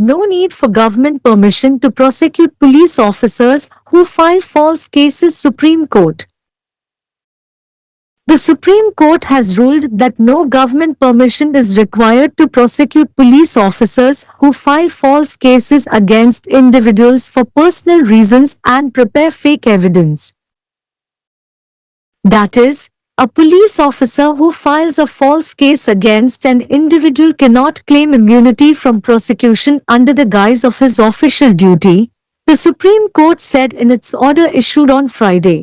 no need for government permission to prosecute police officers who file false cases. Supreme Court. The Supreme Court has ruled that no government permission is required to prosecute police officers who file false cases against individuals for personal reasons and prepare fake evidence. That is, a police officer who files a false case against an individual cannot claim immunity from prosecution under the guise of his official duty, the Supreme Court said in its order issued on Friday.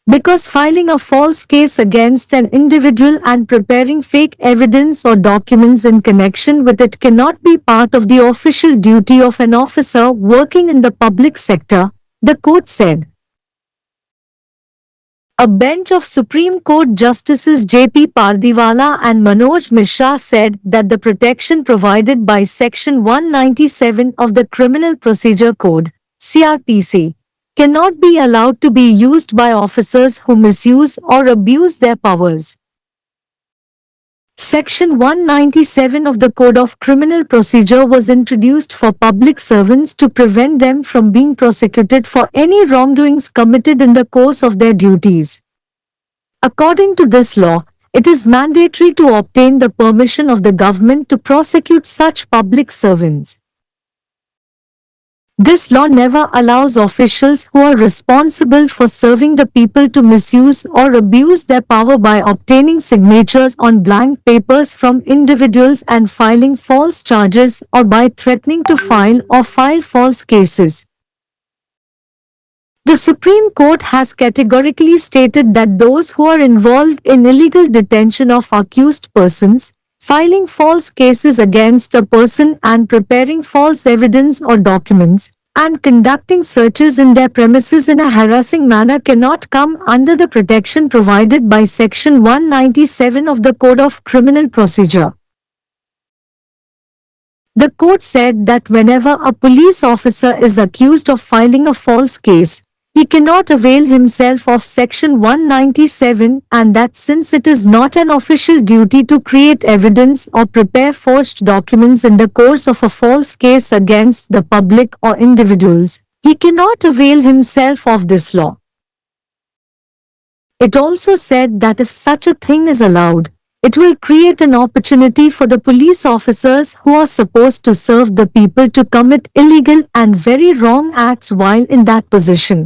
Because filing a false case against an individual and preparing fake evidence or documents in connection with it cannot be part of the official duty of an officer working in the public sector, the court said. A bench of Supreme Court Justices J.P. Pardiwala and Manoj Mishra said that the protection provided by Section 197 of the Criminal Procedure Code, CRPC, cannot be allowed to be used by officers who misuse or abuse their powers. Section 197 of the Code of Criminal Procedure was introduced for public servants to prevent them from being prosecuted for any wrongdoings committed in the course of their duties. According to this law, it is mandatory to obtain the permission of the government to prosecute such public servants. This law never allows officials who are responsible for serving the people to misuse or abuse their power by obtaining signatures on blank papers from individuals and filing false charges or by threatening to file false cases. The Supreme Court has categorically stated that those who are involved in illegal detention of accused persons, filing false cases against a person and preparing false evidence or documents, and conducting searches in their premises in a harassing manner cannot come under the protection provided by Section 197 of the Code of Criminal Procedure. The court said that whenever a police officer is accused of filing a false case, he cannot avail himself of Section 197 and that since it is not an official duty to create evidence or prepare forged documents in the course of a false case against the public or individuals, he cannot avail himself of this law. It also said that if such a thing is allowed, it will create an opportunity for the police officers who are supposed to serve the people to commit illegal and very wrong acts while in that position.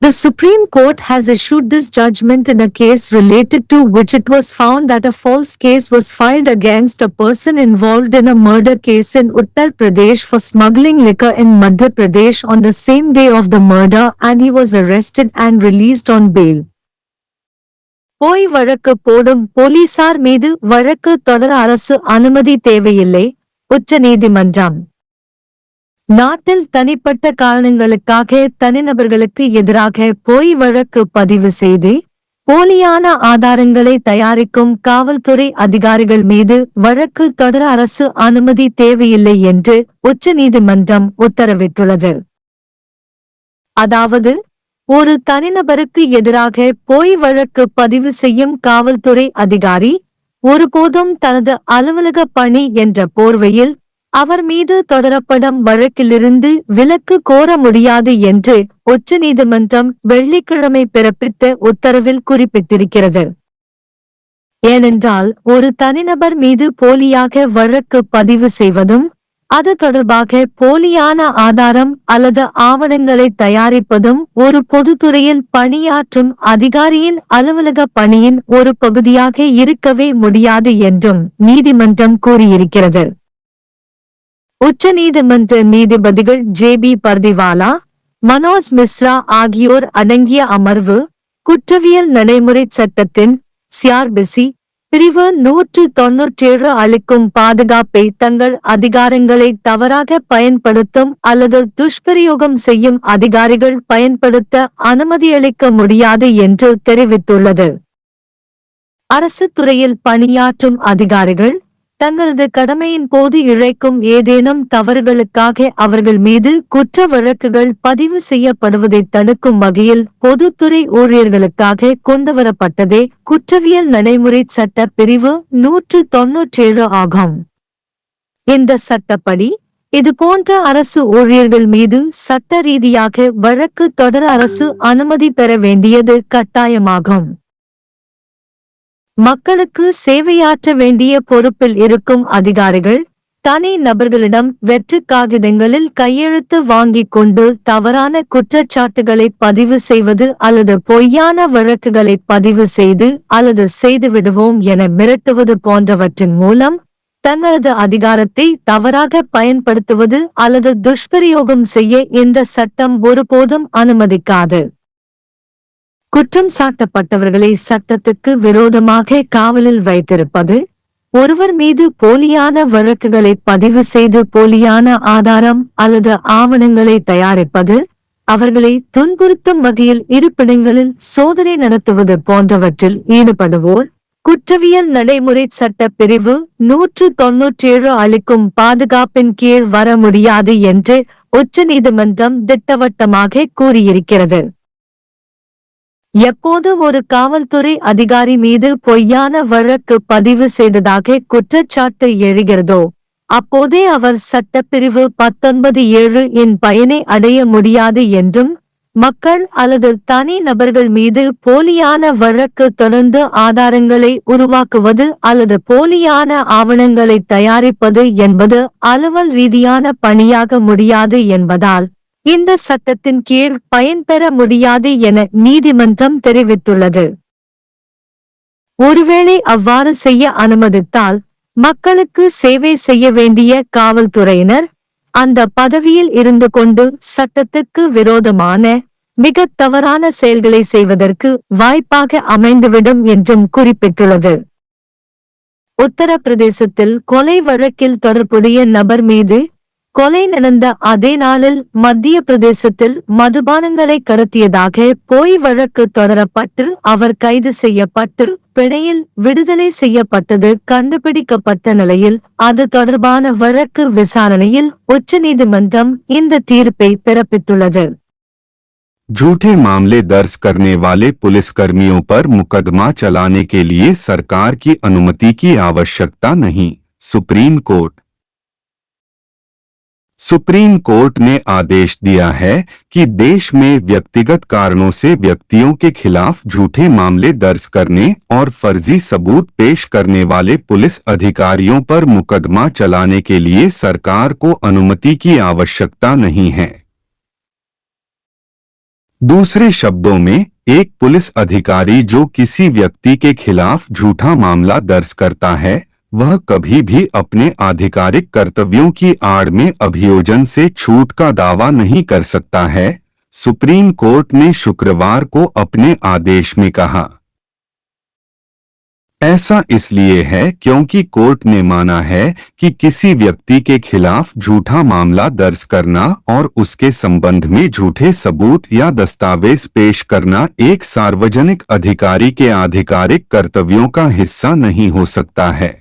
The Supreme Court has issued this judgment in a case related to which it was found that a false case was filed against a person involved in a murder case in Uttar Pradesh for smuggling liquor in Madhya Pradesh on the same day of the murder and he was arrested and released on bail. போய் வழக்கு போடும் போலீசார் மீது வழக்கு தொடர அரசு அனுமதி தேவையில்லை, உச்சநீதிமன்றம். நாட்டில் தனிப்பட்ட காரணங்களுக்காக தனிநபர்களுக்கு எதிராக போய் வழக்கு பதிவு செய்து போலியான ஆதாரங்களை தயாரிக்கும் காவல்துறை அதிகாரிகள் மீது வழக்கு தொடர அரசு அனுமதி தேவையில்லை என்று உச்சநீதிமன்றம் உத்தரவிட்டுள்ளது. அதாவது, ஒரு தனிநபருக்கு எதிராக போய் வழக்கு பதிவு செய்யும் காவல்துறை அதிகாரி ஒருபோதும் தனது அலுவலக பணி என்ற போர்வையில் அவர் மீது தொடரப்படும் வழக்கிலிருந்து விலக்கு கோர முடியாது என்று உச்சநீதிமன்றம் வெள்ளிக்கிழமை பிறப்பித்த உத்தரவில் குறிப்பிட்டிருக்கிறது. ஏனென்றால் ஒரு தனிநபர் மீது போலியாக வழக்கு பதிவு செய்வதும் அது தொடர்பாக போலியான ஆதாரம் அல்லது ஆவணங்களை தயாரிப்பதும் ஒரு பொதுத்துறையில் பணியாற்றும் அதிகாரியின் அலுவலக பணியின் ஒரு பகுதியாக இருக்கவே முடியாது என்றும் நீதிமன்றம் கூறியிருக்கிறது. உச்சநீதிமன்ற நீதிபதிகள் ஜே.பி. பர்திவாலா, மனோஜ் மிஸ்ரா ஆகியோர் அடங்கிய அமர்வு, குற்றவியல் நடைமுறை சட்டத்தின் சிஆர்பிசி பிரிவு 197 அளிக்கும் பாதுகாப்பை தங்கள் அதிகாரங்களை தவறாக பயன்படுத்தும் அல்லது துஷ்பிரயோகம் செய்யும் அதிகாரிகள் பயன்படுத்த அனுமதியளிக்க முடியாது என்று தெரிவித்துள்ளது. அரசு துறையில் பணியாற்றும் அதிகாரிகள், தங்களது கடமையின் போது இழைக்கும் ஏதேனும் தவறுகளுக்காக அவர்கள் மீது குற்ற வழக்குகள் பதிவு செய்யப்படுவதை தடுக்கும் வகையில் பொதுத்துறை ஊழியர்களுக்காக கொண்டுவரப்பட்டதே குற்றவியல் நடைமுறை சட்ட பிரிவு 197 ஆகும். இந்த சட்டப்படி இதுபோன்ற அரசு ஊழியர்கள் மீது சட்ட ரீதியாக வழக்கு தொடர அரசு அனுமதி பெற வேண்டியது கட்டாயமாகும். மக்களுக்கு சேவையாற்ற வேண்டிய பொறுப்பில் இருக்கும் அதிகாரிகள் தனி நபர்களிடம் வெற்று காகிதங்களில் கையெழுத்து வாங்கிக் கொண்டு தவறான குற்றச்சாட்டுகளை பதிவு செய்வது அல்லது பொய்யான வழக்குகளை பதிவு செய்து அல்லது செய்துவிடுவோம் என மிரட்டுவது போன்றவற்றின் மூலம் தங்களது அதிகாரத்தை தவறாக பயன்படுத்துவது அல்லது துஷ்பிரயோகம் செய்ய இந்த சட்டம் ஒருபோதும் அனுமதிக்காது. குற்றம் சாட்டப்பட்டவர்களை சட்டத்துக்கு விரோதமாக காவலில் வைத்திருப்பது, ஒருவர் மீது போலியான வழக்குகளை பதிவு செய்து போலியான ஆதாரம் அல்லது ஆவணங்களை தயாரிப்பது, அவர்களை துன்புறுத்தும் வகையில் இருப்பிடங்களில் சோதனை நடத்துவது போன்றவற்றில் ஈடுபடுவோர் குற்றவியல் நடைமுறை சட்ட பிரிவு 197 அளிக்கும் பாதுகாப்பின் கீழ் வர முடியாது என்று உச்சநீதிமன்றம் திட்டவட்டமாக கூறியிருக்கிறது. எப்போது ஒரு காவல்துறை அதிகாரி மீது பொய்யான வழக்கு பதிவு செய்ததாக குற்றச்சாட்டு எழுகிறதோ அப்போதே அவர் சட்டப்பிரிவு 19(7) இன் பயனை அடைய முடியாது என்றும், மக்கள் அல்லது தனி நபர்கள் மீது போலியான வழக்கு தொடர்ந்து ஆதாரங்களை உருவாக்குவது அல்லது போலியான ஆவணங்களை தயாரிப்பது என்பது அலுவல் ரீதியான பணியாக முடியாது என்பதால் இந்த சட்டத்தின் கீழ் பயன்பெற முடியாது என நீதிமன்றம் தெரிவித்துள்ளது. ஒருவேளை அவ்வாறு செய்ய அனுமதித்தால் மக்களுக்கு சேவை செய்ய வேண்டிய காவல்துறையினர் அந்த பதவியில் இருந்து கொண்டு சட்டத்துக்கு விரோதமான மிகத் தவறான செயல்களை செய்வதற்கு வாய்ப்பாக அமைந்துவிடும் என்றும் குறிப்பிட்டுள்ளது. உத்தரப்பிரதேசத்தில் கொலை வழக்கில் தொடர்புடைய நபர் மீது கொலை நடந்த அதே நாளில் மத்திய பிரதேசத்தில் மதுபானங்களை கடத்தியதாக போய் வழக்கு தொடரப்பட்டு அவர் கைது செய்யப்பட்டு பிணையில் விடுதலை செய்யப்பட்டது கண்டுபிடிக்கப்பட்ட நிலையில் அது தொடர்பான வழக்கு விசாரணையில் உச்சநீதிமன்றம் இந்த தீர்ப்பை பிறப்பித்துள்ளது. झूठे मामले दर्ज करने वाले पुलिसकर्मियों पर मुकदमा चलाने के लिए सरकार की अनुमति की आवश्यकता नहीं, सुप्रीम कोर्ट। सुप्रीम कोर्ट ने आदेश दिया है कि देश में व्यक्तिगत कारणों से व्यक्तियों के खिलाफ झूठे मामले दर्ज करने और फर्जी सबूत पेश करने वाले पुलिस अधिकारियों पर मुकदमा चलाने के लिए सरकार को अनुमति की आवश्यकता नहीं है। दूसरे शब्दों में, एक पुलिस अधिकारी जो किसी व्यक्ति के खिलाफ झूठा मामला दर्ज करता है वह कभी भी अपने आधिकारिक कर्तव्यों की आड़ में अभियोजन से छूट का दावा नहीं कर सकता है, सुप्रीम कोर्ट ने शुक्रवार को अपने आदेश में कहा। ऐसा इसलिए है क्योंकि कोर्ट ने माना है कि किसी व्यक्ति के खिलाफ झूठा मामला दर्ज करना और उसके संबंध में झूठे सबूत या दस्तावेज पेश करना एक सार्वजनिक अधिकारी के आधिकारिक कर्तव्यों का हिस्सा नहीं हो सकता है।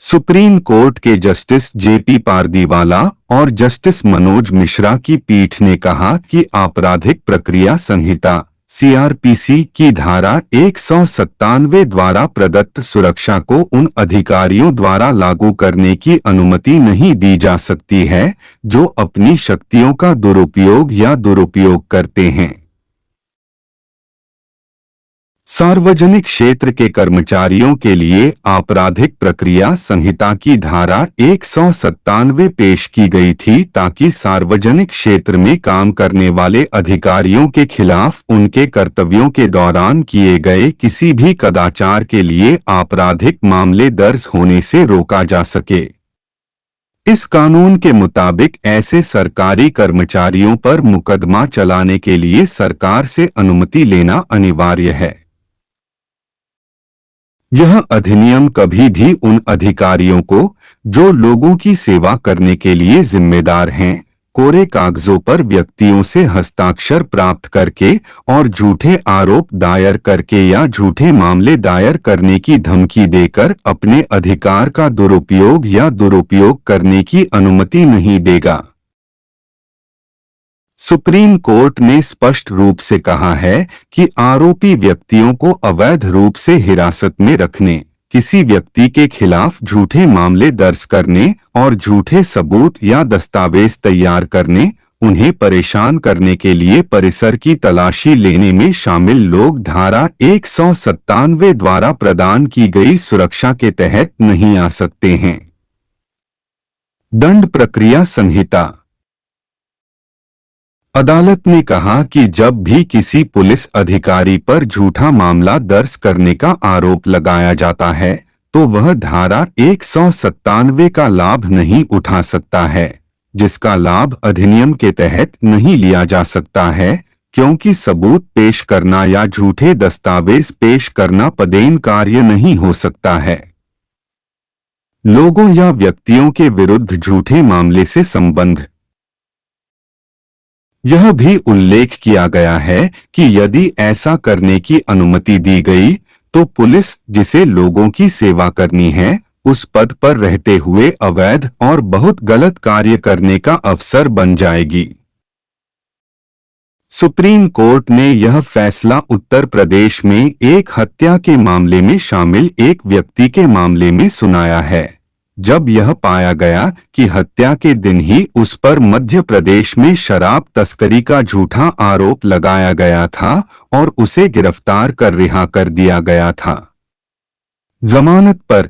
सुप्रीम कोर्ट के जस्टिस जेपी पारदीवाला और जस्टिस मनोज मिश्रा की पीठ ने कहा कि आपराधिक प्रक्रिया संहिता सीआरपीसी की धारा 197 द्वारा प्रदत्त सुरक्षा को उन अधिकारियों द्वारा लागू करने की अनुमति नहीं दी जा सकती है जो अपनी शक्तियों का दुरुपयोग या दुरुपयोग करते हैं। सार्वजनिक क्षेत्र के कर्मचारियों के लिए आपराधिक प्रक्रिया संहिता की धारा 197 पेश की गई थी ताकि सार्वजनिक क्षेत्र में काम करने वाले अधिकारियों के खिलाफ उनके कर्तव्यों के दौरान किए गए किसी भी कदाचार के लिए आपराधिक मामले दर्ज होने से रोका जा सके। इस कानून के मुताबिक ऐसे सरकारी कर्मचारियों पर मुकदमा चलाने के लिए सरकार से अनुमति लेना अनिवार्य है। यह अधिनियम कभी भी उन अधिकारियों को जो लोगों की सेवा करने के लिए जिम्मेदार हैं कोरे कागजों पर व्यक्तियों से हस्ताक्षर प्राप्त करके और झूठे आरोप दायर करके या झूठे मामले दायर करने की धमकी देकर अपने अधिकार का दुरुपयोग या दुरुपयोग करने की अनुमति नहीं देगा। सुप्रीम कोर्ट ने स्पष्ट रूप से कहा है कि आरोपी व्यक्तियों को अवैध रूप से हिरासत में रखने, किसी व्यक्ति के खिलाफ झूठे मामले दर्ज करने और झूठे सबूत या दस्तावेज तैयार करने, उन्हें परेशान करने के लिए परिसर की तलाशी लेने में शामिल लोग धारा 197 द्वारा प्रदान की गई सुरक्षा के तहत नहीं आ सकते हैं। दंड प्रक्रिया संहिता। अदालत ने कहा कि जब भी किसी पुलिस अधिकारी पर झूठा मामला दर्ज करने का आरोप लगाया जाता है तो वह धारा 197 का लाभ नहीं उठा सकता है, जिसका लाभ अधिनियम के तहत नहीं लिया जा सकता है, क्योंकि सबूत पेश करना या झूठे दस्तावेज पेश करना पदेन कार्य नहीं हो सकता है। लोगों या व्यक्तियों के विरुद्ध झूठे मामले से संबंध। यह भी उल्लेख किया गया है कि यदि ऐसा करने की अनुमति दी गई तो पुलिस, जिसे लोगों की सेवा करनी है, उस पद पर रहते हुए अवैध और बहुत गलत कार्य करने का अवसर बन जाएगी। सुप्रीम कोर्ट ने यह फैसला उत्तर प्रदेश में एक हत्या के मामले में शामिल एक व्यक्ति के मामले में सुनाया है, जब यह पाया गया कि हत्या के दिन ही उस पर मध्य प्रदेश में शराब तस्करी का झूठा आरोप लगाया गया था और उसे गिरफ्तार कर रिहा कर दिया गया था। जमानत पर